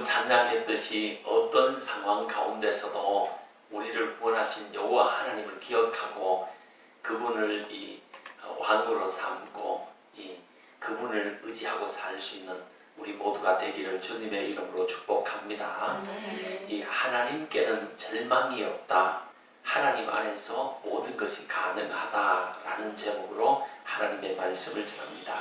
방금 찬양했듯이 어떤 상황 가운데서도 우리를 구원하신 여호와 하나님을 기억하고 그분을 왕으로 삼고 그분을 의지하고 살 수 있는 우리 모두가 되기를 주님의 이름으로 축복합니다. 이 하나님께는 절망이 없다. 하나님 안에서 모든 것이 가능하다라는 제목으로 하나님의 말씀을 전합니다.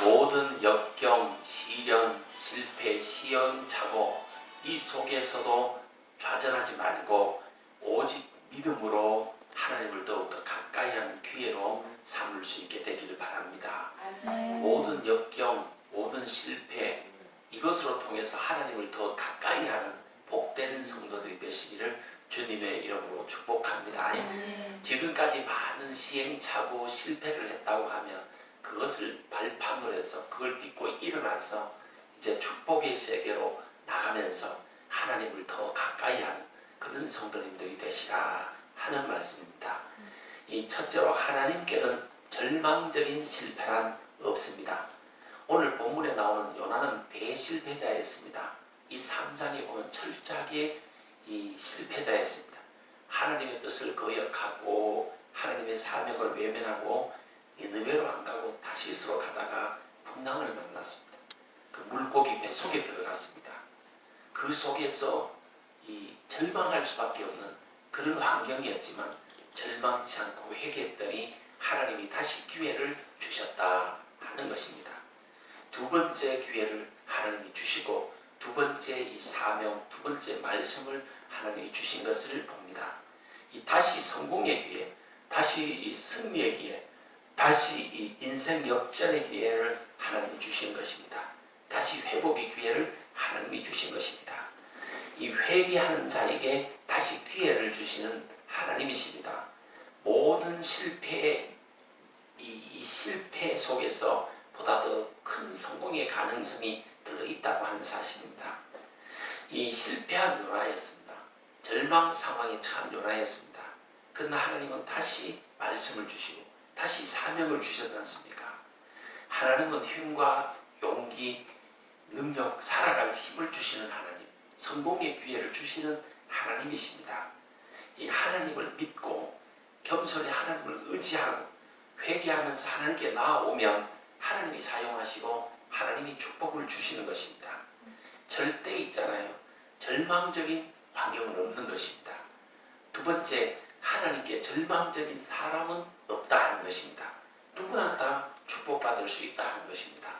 모든 역경, 시련, 실패, 시험착오 이 속에서도 좌절하지 말고 오직 믿음으로 하나님을 더욱더 가까이 하는 기회로 삼을 수 있게 되기를 바랍니다. 모든 역경, 모든 실패 이것으로 통해서 하나님을 더 가까이 하는 복된 성도들이 되시기를 주님의 이름으로 축복합니다. 지금까지 많은 시행착오 실패를 했다고 하면 그것을 발판으로 해서 그걸 딛고 일어나서 이제 축복의 세계로 나가면서 하나님을 더 가까이 하는 그런 성도님들이 되시라 하는 말씀입니다. 이 첫째로 하나님께는 절망적인 실패란 없습니다. 오늘 본문에 나오는 요나는 대실패자였습니다. 이 3장에 보면 철저하게 이 실패자였습니다. 하나님의 뜻을 거역하고 하나님의 사명을 외면하고 니느웨로 안 가고 다시스로 가다가 풍랑을 만났습니다. 그 물고기 뱃속에 들어갔습니다. 그 속에서 이 절망할 수밖에 없는 그런 환경이었지만 절망치 않고 회개했더니 하나님이 다시 기회를 주셨다 하는 것입니다. 두 번째 기회를 하나님이 주시고 두 번째 이 사명, 두 번째 말씀을 하나님이 주신 것을 봅니다. 이 다시 성공의 기회, 다시 이 승리의 기회, 다시 이 인생 역전의 기회를 하나님이 주신 것입니다. 다시 회복의 기회를 하나님이 주신 것입니다. 이 회개하는 자에게 다시 기회를 주시는 하나님이십니다. 모든 실패의 이 실패 속에서 보다 더 큰 성공의 가능성이 들어있다고 하는 사실입니다. 이 실패한 요나였습니다. 절망 상황에 처한 요나였습니다. 그러나 하나님은 다시 말씀을 주시고 다시 사명을 주셨지 않습니까? 하나님은 힘과 용기, 능력, 살아갈 힘을 주시는 하나님, 성공의 기회를 주시는 하나님이십니다. 이 하나님을 믿고 겸손히 하나님을 의지하고 회개하면서 하나님께 나아오면 하나님이 사용하시고 하나님이 축복을 주시는 것입니다. 절대 있잖아요. 절망적인 환경은 없는 것입니다. 두 번째, 하나님께 절망적인 사람은 없다 하는 것입니다. 누구나 다 축복받을 수 있다 하는 것입니다.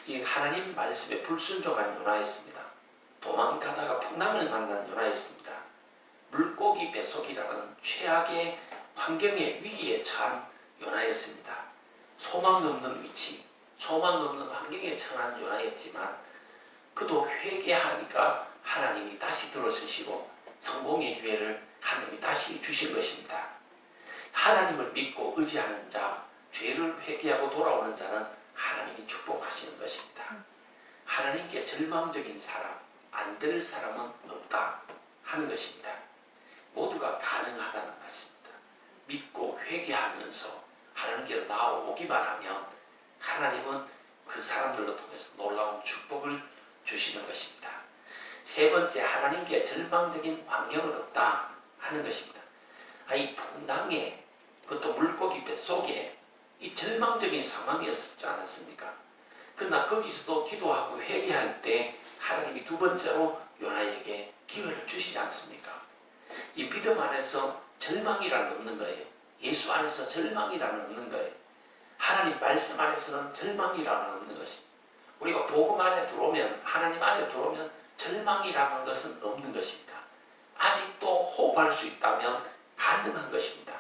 이 하나님 말씀에 불순종한 요나였습니다. 도망가다가 풍랑을 만난 요나였습니다. 물고기 뱃속이라는 최악의 환경의 위기에 처한 요나였습니다. 소망 없는 위치, 소망 없는 환경에 처한 요나였지만 그도 회개하니까 하나님이 다시 들어서시고 성공의 기회를 하나님이 다시 주신 것입니다. 하나님을 믿고 의지하는 자, 죄를 회개하고 돌아오는 자는 하나님이 축복하시는 것입니다. 하나님께 절망적인 사람, 안 될 사람은 없다 하는 것입니다. 모두가 가능하다는 말씀입니다. 믿고 회개하면서 하나님께로 나오기만 하면 하나님은 그 사람들로 통해서 놀라운 축복을 주시는 것입니다. 세 번째, 하나님께 절망적인 환경은 없다 하는 것입니다. 이 풍랑에, 그것도 물고기 뱃속에 이 절망적인 상황이었지 않았습니까? 그러나 거기서도 기도하고 회개할 때 하나님이 두 번째로 요나에게 기회를 주시지 않습니까? 이 믿음 안에서 절망이란 없는 거예요. 예수 안에서 절망이란 없는 거예요. 하나님 말씀 안에서는 절망이란 없는 것입니다. 우리가 복음 안에 들어오면, 하나님 안에 들어오면 절망이라는 것은 없는 것입니다. 아직도 호흡할 수 있다면 가능한 것입니다.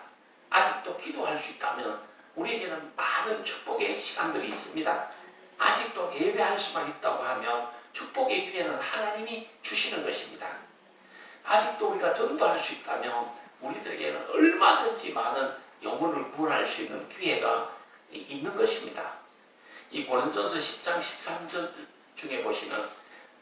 아직도 기도할 수 있다면 우리에게는 많은 축복의 시간들이 있습니다. 아직도 예배할 수만 있다고 하면 축복의 기회는 하나님이 주시는 것입니다. 아직도 우리가 전도할 수 있다면 우리들에게는 얼마든지 많은 영혼을 구원할 수 있는 기회가 있는 것입니다. 이 고린도전서 10장 13절 중에 보시면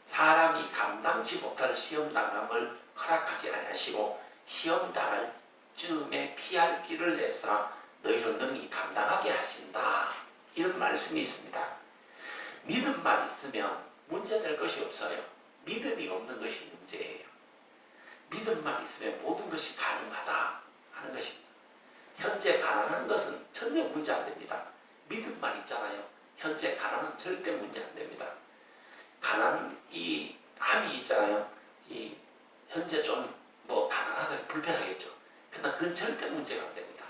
사람이 감당치 못할 시험당함을 허락하지 아니하시고 시험당할 즈음에 피할 길을 내사 너희로 능히 감당하게 하신다. 이런 말씀이 있습니다. 믿음만 있으면 문제될 것이 없어요. 믿음이 없는 것이 문제예요. 믿음만 있으면 모든 것이 가능하다 하는 것입니다. 현재 가난한 것은 전혀 문제 안 됩니다. 믿음만 있잖아요. 현재 가난은 절대 문제 안 됩니다. 가난 이 함이 있잖아요. 이 현재 좀 뭐 가난하다 불편하겠죠. 그러나 그건 절대 문제가 안 됩니다.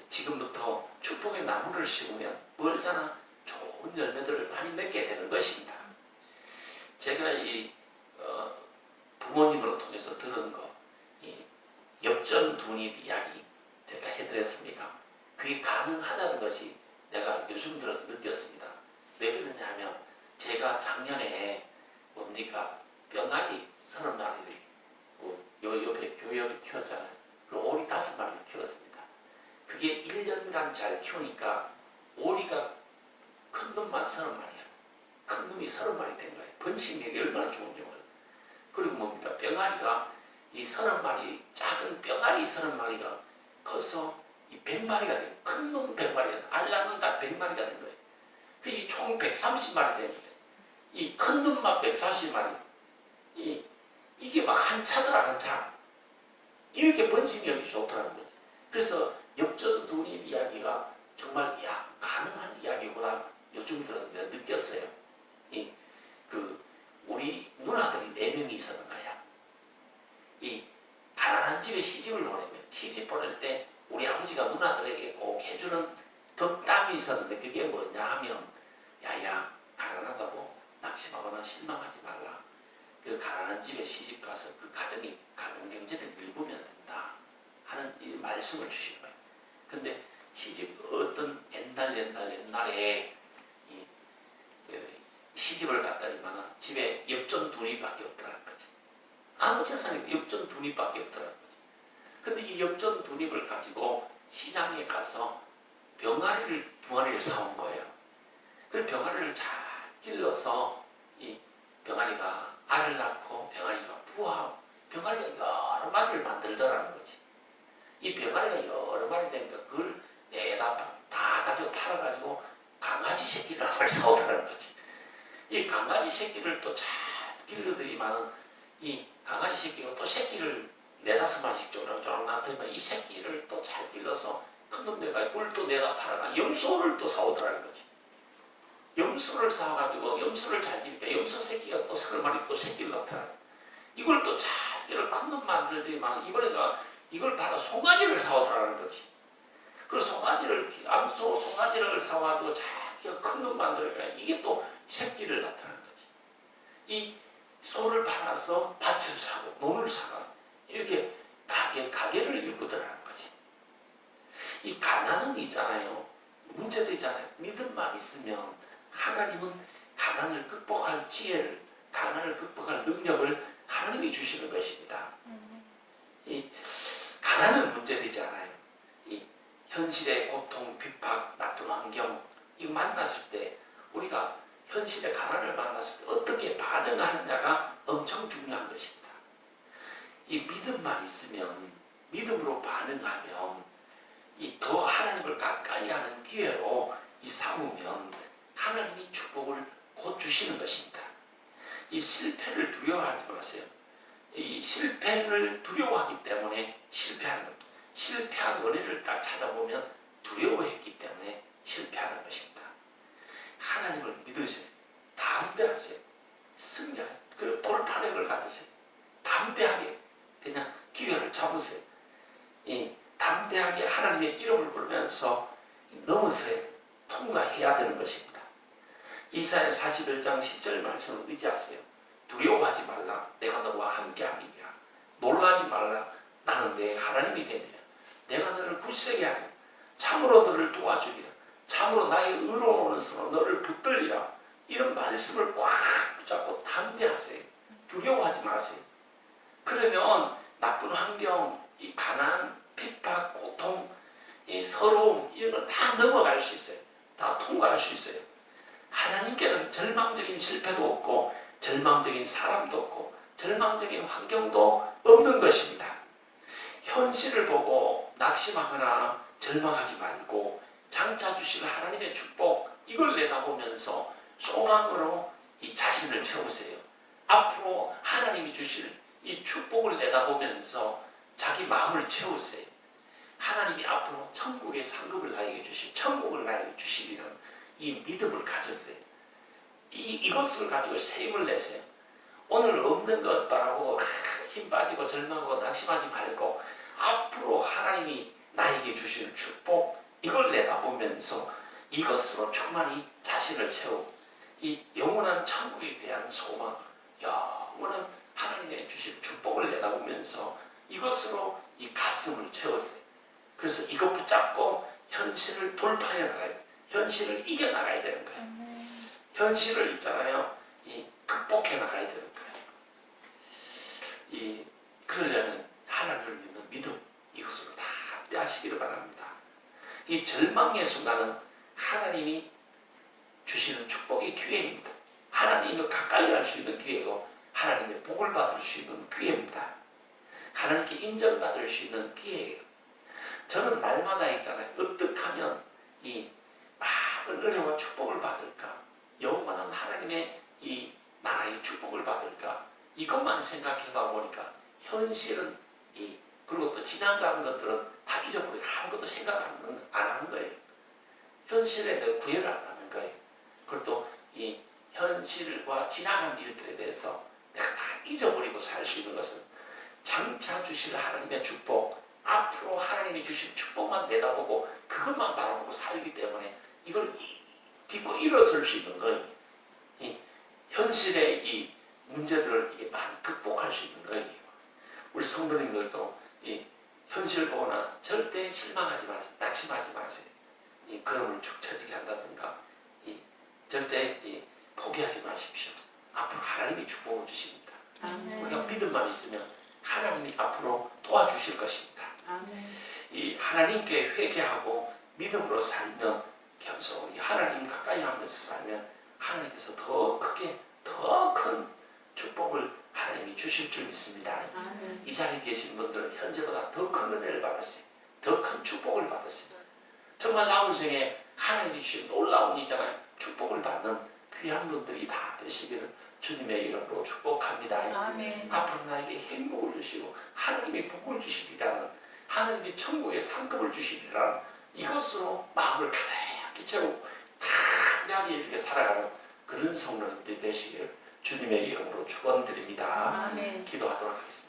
지금부터 축복의 나무를 심으면 얼마나 좋은 열매들을 많이 맺게 되는 것입니다. 제가 이 부모님으로 통해서 들은 거, 이 역전둔입 이야기 제가 해드렸습니까? 그게 가능하다는 것이 내가 요즘 들어서 느꼈습니다. 왜 그러냐 하면 제가 작년에 뭡니까? 병아리 30마리를 요 옆에 교역을 키웠잖아요. 그리고 오리 5마리를 키웠습니다. 그게 1년간 잘 키우니까 오리가 큰 놈만 30마리야. 큰 놈이 30마리 된 거예요. 번식력이 얼마나 좋은지 몰라요. 그리고 뭡니까? 병아리가 이 30마리, 작은 병아리 30마리가 커서 이 100마리가 된 거예요. 큰 놈 100마리가, 알라는 다 100마리가 된 거예요. 그게 총 130마리 되는 거예요. 이 큰 놈만 140마리. 이게 막 한 차더라, 한 차. 이렇게 번식력이 좋더라는 거죠. 그래서 역전둔입 이야기가 정말 가능한 이야기구나 요즘 들어서 내가 느꼈어요. 우리 누나들이 4명이 있었는 거야. 이 가난한 집에 시집을 보낸 거야. 시집 보낼 때 우리 아버지가 누나들에게 꼭 해주는 덕담이 있었는데 그게 뭐냐 하면 야야 가난하다고 낙심하거나 실망하지 말라. 그 가난한 집에 시집 가서 그 가정이 가정 경제를 밀보면 된다 하는 이 말씀을 주신 거예요. 근데 시집 어떤 옛날에 시집을 갔더니만 집에 역전둔입밖에 없더라는 거지. 아무 재산이 역전둔입밖에 없더라는 거지. 근데 이 역전둔입을 가지고 시장에 가서 병아리를 2마리를 사온 거예요. 그 병아리를 잘 길러서 이 병아리가 알을 낳고 병아리가 부화하고 병아리가 여러 마리를 만들더라는 거지. 이 병아리가 여러 마리 되니까 그걸 내다 다 가지고 팔아가지고 강아지 새끼를 한 마리 사오더라는 거지. 이 강아지 새끼를 또 잘 길러더니만은 이 강아지 새끼가 또 새끼를 4-5마리씩 쪼락쪼락 낳더니만 이 새끼를 또 잘 길러서 큰 놈 내가 그걸 또 내다 팔아가 염소를 또 사오더라는 거지. 염소를 사와가지고 염소를 잘 기르니까 염소 새끼가 또 30마리 또 새끼를 낳더라. 이걸 또 잘 길러 큰 놈 만들더니만 이번에가 이걸 팔아 송아지를 사오더라는 거지. 그 암소 송아지를 사와가지고 잘 큰 놈 만들어가 이게 또 새끼를 낳더라는 거지. 이 소를 팔아서 밭을 사고 논을 사가 이렇게 가게를 일구더라는 거지. 이 가난은 있잖아요. 문제되잖아요. 믿음만 있으면 하나님은 가난을 극복할 지혜를, 가난을 극복할 능력을 하나님이 주시는 것입니다. 이 가난은 문제되지 않아요. 이 현실의 고통, 핍박, 나쁜 환경 이거 만났을 때 우리가 현실의 가난을 만났을 때 어떻게 반응하느냐가 엄청 중요한 것입니다. 이 믿음만 있으면 믿음으로 반응하면 이 더 하나님을 가까이 하는 기회로 이 삼으면 하나님이 축복을 곧 주시는 것입니다. 이 실패를 두려워하지 마세요. 이 실패를 두려워하기 때문에 실패하는 것. 실패한 원인을 딱 찾아보면 두려워했기 때문에 실패하는 것입니다. 하나님을 믿으세요. 담대하세요. 승리하세요. 그리고 돌파력을 가지세요. 담대하게 그냥 기회를 잡으세요. 이 담대하게 하나님의 이름을 부르면서 넘어서야 통과해야 되는 것입니다. 이사야 41장 10절 말씀을 의지하세요. 두려워하지 말라. 내가 너와 함께하리라. 놀라지 말라. 나는 내 하나님이 되리라. 내가 너를 굳세게 하리라. 참으로 너를 도와주리라. 참으로 나의 의로운 손으로 너를 붙들리라. 이런 말씀을 꽉 붙잡고 담대하세요. 두려워하지 마세요. 그러면 나쁜 환경, 이 가난, 핍박, 고통, 이 서러움 이런 걸 다 넘어갈 수 있어요. 다 통과할 수 있어요. 하나님께는 절망적인 실패도 없고 절망적인 사람도 없고 절망적인 환경도 없는 것입니다. 현실을 보고 낙심하거나 절망하지 말고 장차 주실 하나님의 축복 이걸 내다보면서 소망으로 이 자신을 채우세요. 앞으로 하나님이 주실 이 축복을 내다보면서 자기 마음을 채우세요. 하나님이 앞으로 천국의 상급을 나에게 주실, 천국을 나에게 주시리는 이 믿음을 가졌어요. 이것을 가지고 새 힘을 내세요. 오늘 없는 것 바라고 힘 빠지고 절망하고 낙심하지 말고 앞으로 하나님이 나에게 주실 축복 이걸 내다보면서 이것으로 충만히 자신을 채우고 이 영원한 천국에 대한 소망, 영원한 하나님의 주실 축복을 내다보면서 이것으로 이 가슴을 채웠어요. 그래서 이것 붙잡고 현실을 돌파해 나가야 돼요. 현실을 이겨나가야 되는 거예요. 현실을 있잖아요. 극복해 나가야 되는 거예요. 그러려면 하나님을 믿는 믿음 이것으로 다 하시기를 바랍니다. 이 절망의 순간은 하나님이 주시는 축복의 기회입니다. 하나님을 가까이 할 수 있는 기회고 하나님의 복을 받을 수 있는 기회입니다. 하나님께 인정받을 수 있는 기회예요. 저는 날마다 있잖아요. 어떻게 하면 이 많은 은혜와 축복을 받을까? 영원한 하나님의 이 나라의 축복을 받을까? 이것만 생각해가 보니까 현실은 그리고 또 지나가는 것들은 다 잊어버리고 아무것도 생각 안 하는 거예요. 현실에 내가 구애를 안 하는 거예요. 그리고 또 이 현실과 지나간 일들에 대해서 내가 다 잊어버리고 살 수 있는 것은 장차 주실 하나님의 축복, 앞으로 하나님이 주실 축복만 내다보고 그것만 바라보고 살기 때문에 이걸 딛고 일어설 수 있는 거예요. 현실의 이 문제들을 많이 극복할 수 있는 거예요. 우리 성도님들도 이 현실을 보거나 절대 실망하지 마세요. 낙심하지 마세요. 이 걸음을 축 처지게 한다든가 절대 포기하지 마십시오. 앞으로 하나님이 축복을 주십니다. 아멘. 우리가 믿음만 있으면 하나님이 앞으로 도와주실 것입니다. 아멘. 이 하나님께 회개하고 믿음으로 살면 겸손히 하나님 가까이 하면서 살면 하나님께서 더 크게 더 큰 축복을 하나님이 주실 줄 믿습니다. 아멘. 이 자리에 계신 분들은 현재보다 더 큰 은혜를 받았어요. 더 큰 축복을 받았어요. 정말 남은 생에 하나님이 주신 놀라운 이잖아요. 축복을 받는 귀한 분들이 다 되시기를 주님의 이름으로 축복합니다. 아멘. 앞으로 나에게 행복을 주시고 하나님이 복을 주시리라는 하나님이 천국의 상급을 주시리라는 이것으로 마음을 가득히 채우고 담대하게 이렇게 살아가는 그런 성도님들이 되시기를 주님의 이름으로 축원드립니다. 아멘. 기도하도록 하겠습니다.